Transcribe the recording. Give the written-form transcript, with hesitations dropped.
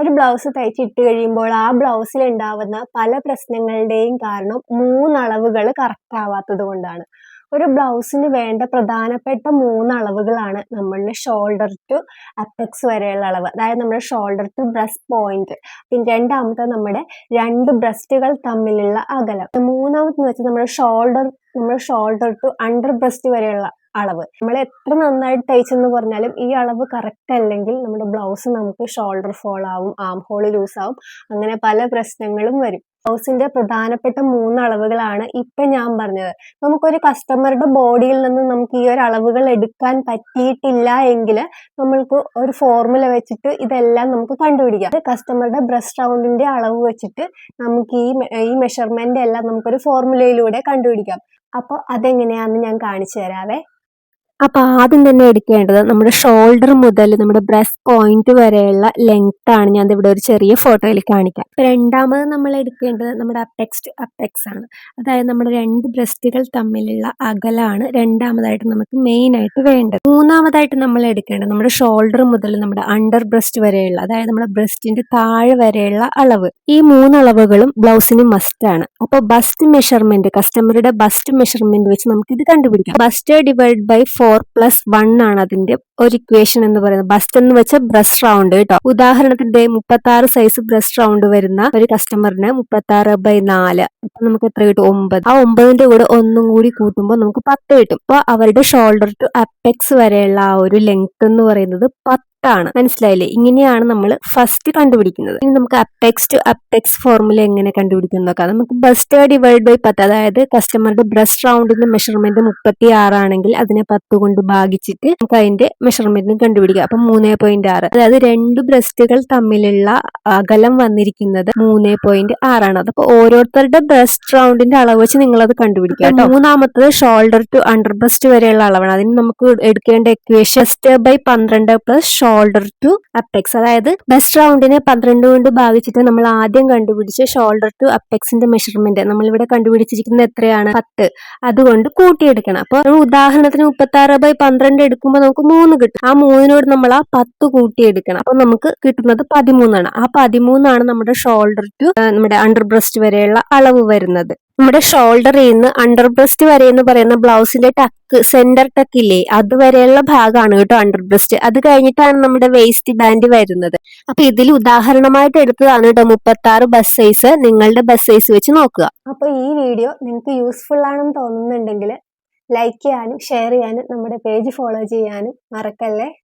ഒരു ബ്ലൗസ് തയ്ച്ചിട്ട് കഴിയുമ്പോൾ ആ ബ്ലൗസിൽ ഉണ്ടാവുന്ന പല പ്രശ്നങ്ങളുടെയും കാരണം 3 അളവുകൾ കറക്റ്റ് ആവാത്തത് കൊണ്ടാണ്. ഒരു ബ്ലൗസിന് വേണ്ട പ്രധാനപ്പെട്ട 3 അളവുകളാണ് നമ്മളുടെ ഷോൾഡർ ടു അപ്പെക്സ് വരെയുള്ള അളവ്. അതായത് നമ്മുടെ ഷോൾഡർ ടു ബ്രസ്റ്റ് പോയിന്റ്. പിന്നെ രണ്ടാമത്തെ നമ്മുടെ 2 ബ്രസ്റ്റുകൾ തമ്മിലുള്ള അകലം. മൂന്നാമത്തെന്ന് വെച്ചാൽ നമ്മുടെ ഷോൾഡർ ടു അണ്ടർ ബ്രസ്റ്റ് വരെയുള്ള അളവ്. നമ്മൾ എത്ര നന്നായിട്ട് തയ്ച്ചെന്ന് പറഞ്ഞാലും ഈ അളവ് കറക്റ്റ് അല്ലെങ്കിൽ നമ്മുടെ ബ്ലൗസ് നമുക്ക് ഷോൾഡർ ഫോൾ ആവും, ആം ഹോൾ ലൂസ് ആവും, അങ്ങനെ പല പ്രശ്നങ്ങളും വരും. ബ്ലൗസിന്റെ പ്രധാനപ്പെട്ട 3 അളവുകളാണ് ഇപ്പൊ ഞാൻ പറഞ്ഞത്. നമുക്കൊരു കസ്റ്റമറുടെ ബോഡിയിൽ നിന്ന് നമുക്ക് ഈ ഒരു അളവുകൾ എടുക്കാൻ പറ്റിയിട്ടില്ല എങ്കിൽ നമ്മൾക്ക് ഒരു ഫോർമുല വെച്ചിട്ട് ഇതെല്ലാം നമുക്ക് കണ്ടുപിടിക്കാം. കസ്റ്റമറുടെ ബ്രസ്റ്റ് റൗണ്ടിന്റെ അളവ് വെച്ചിട്ട് നമുക്ക് ഈ മെഷർമെന്റ് എല്ലാം നമുക്കൊരു ഫോർമുലയിലൂടെ കണ്ടുപിടിക്കാം. അപ്പോൾ അതെങ്ങനെയാണെന്ന് ഞാൻ കാണിച്ചു തരാവേ. അപ്പൊ ആദ്യം തന്നെ എടുക്കേണ്ടത് നമ്മുടെ ഷോൾഡർ മുതൽ നമ്മുടെ ബ്രസ്റ്റ് പോയിന്റ് വരെയുള്ള ലെങ്ത് ആണ്. ഞാൻ ഇവിടെ ഒരു ചെറിയ ഫോട്ടോയിൽ കാണിക്കാം. രണ്ടാമത് നമ്മൾ എടുക്കേണ്ടത് നമ്മുടെ അപ്പെക്സ് ടു അപ്പെക്സ് ആണ്. അതായത് നമ്മുടെ 2 ബ്രസ്റ്റുകൾ തമ്മിലുള്ള അകലാണ് രണ്ടാമതായിട്ട് നമുക്ക് മെയിൻ ആയിട്ട് വേണ്ടത്. മൂന്നാമതായിട്ട് നമ്മൾ എടുക്കേണ്ടത് നമ്മുടെ ഷോൾഡർ മുതൽ നമ്മുടെ അണ്ടർ ബ്രസ്റ്റ് വരെയുള്ള, അതായത് നമ്മുടെ ബ്രസ്റ്റിന്റെ താഴെ വരെയുള്ള അളവ്. ഈ 3 അളവുകളും ബ്ലൗസിന് മസ്റ്റ് ആണ്. അപ്പോൾ ബസ്റ്റ് മെഷർമെന്റ്, കസ്റ്റമറുടെ ബസ്റ്റ് മെഷർമെന്റ് വെച്ച് നമുക്ക് ഇത് കണ്ടുപിടിക്കാം. ബസ്റ്റ് ഡിവൈഡ് ബൈ 4+1 ആണ് അതിന്റെ ഒരു ഇക്വേഷൻ എന്ന് പറയുന്നത്. ബസ്റ്റ് എന്ന് വെച്ചാൽ ബ്രസ്റ്റ് റൗണ്ട് കേട്ടോ. ഉദാഹരണത്തിന്റെ 36 സൈസ് ബ്രസ്റ്റ് റൗണ്ട് വരുന്ന ഒരു കസ്റ്റമറിന് 36/4, അപ്പൊ നമുക്ക് എത്ര കിട്ടും? 9. ആ 9ന്റെ കൂടെ 1 കൂടി കൂട്ടുമ്പോൾ നമുക്ക് 10 കിട്ടും. അപ്പൊ അവരുടെ ഷോൾഡർ ടു അപ്പെക്സ് വരെയുള്ള ആ ഒരു ലെങ്ത് എന്ന് പറയുന്നത് 10 ആണ്. മനസ്സിലായില്ലേ? ഇങ്ങനെയാണ് നമ്മൾ ഫസ്റ്റ് കണ്ടുപിടിക്കുന്നത്. ഇനി നമുക്ക് അപ്പെക്സ് ടു അപ്പെക്സ് ഫോർമുല എങ്ങനെ കണ്ടുപിടിക്കും നോക്കാം. നമുക്ക് ബസ്റ്റ് ഡിവൈഡ് ബൈ 10, അതായത് കസ്റ്റമറുടെ ബ്രസ്റ്റ് റൗണ്ടിന്റെ മെഷർമെന്റ് 36 ആണെങ്കിൽ അതിനെ 10 കൊണ്ട് ഭാഗിച്ചിട്ട് നമുക്ക് അതിന്റെ മെഷർമെന്റ് കണ്ടുപിടിക്കാം. അപ്പൊ 3.6, അതായത് 2 ബ്രസ്റ്റുകൾ തമ്മിലുള്ള അകലം വന്നിരിക്കുന്നത് 3.6 ആണ്. അതപ്പോ ഓരോരുത്തരുടെ ബ്രസ്റ്റ് റൗണ്ടിന്റെ അളവ് വെച്ച് നിങ്ങൾ അത് കണ്ടുപിടിക്കാം. മൂന്നാമത്തത് ഷോൾഡർ ടു അണ്ടർ ബ്രസ്റ്റ് വരെയുള്ള അളവാണ്. അതിന് നമുക്ക് എടുക്കേണ്ട equation /12 plus shoulder to apex, അതായത് ബ്രസ്റ്റ് റൗണ്ടിനെ 12 കൊണ്ട് ഭാഗിച്ചിട്ട് നമ്മൾ ആദ്യം കണ്ടുപിടിച്ച ഷോൾഡർ ടു അപ്പെക്സിന്റെ മെഷർമെന്റ് നമ്മളിവിടെ കണ്ടുപിടിച്ചിരിക്കുന്നത് എത്രയാണ്? 10. അതുകൊണ്ട് കൂട്ടിയെടുക്കണം. അപ്പൊ ഉദാഹരണത്തിന് 36/12 എടുക്കുമ്പോൾ നമുക്ക് 3 കിട്ടും. ആ 3നോട് നമ്മൾ ആ 10 കൂട്ടിയെടുക്കണം. അപ്പൊ നമുക്ക് കിട്ടുന്നത് 13 ആണ്. ആ 13 ആണ് നമ്മുടെ ഷോൾഡർ ടു നമ്മുടെ അണ്ടർ ബ്രസ്റ്റ് വരെയുള്ള അളവ് വരുന്നത്. നമ്മുടെ ഷോൾഡറിൽ നിന്ന് അണ്ടർ ബ്രസ്റ്റ് വരെ എന്ന് പറയുന്ന ബ്ലൗസിന്റെ ടക്ക്, സെന്റർ ടക്ക് ഇല്ലേ, അതുവരെയുള്ള ഭാഗമാണ് കേട്ടോ അണ്ടർ ബ്രസ്റ്റ്. അത് കഴിഞ്ഞിട്ടാണ് നമ്മുടെ വേസ്റ്റ് ബാൻഡ് വരുന്നത്. അപ്പൊ ഇതിൽ ഉദാഹരണമായിട്ട് എടുത്തതാണ് കേട്ടോ 36 ബസ് സൈസ്. നിങ്ങളുടെ ബസ് സൈസ് വെച്ച് നോക്കുക. അപ്പൊ ഈ വീഡിയോ നിങ്ങൾക്ക് യൂസ്ഫുൾ ആണെന്ന് തോന്നുന്നുണ്ടെങ്കിൽ ലൈക്ക് ചെയ്യാനും ഷെയർ ചെയ്യാനും നമ്മുടെ പേജ് ഫോളോ ചെയ്യാനും മറക്കല്ലേ.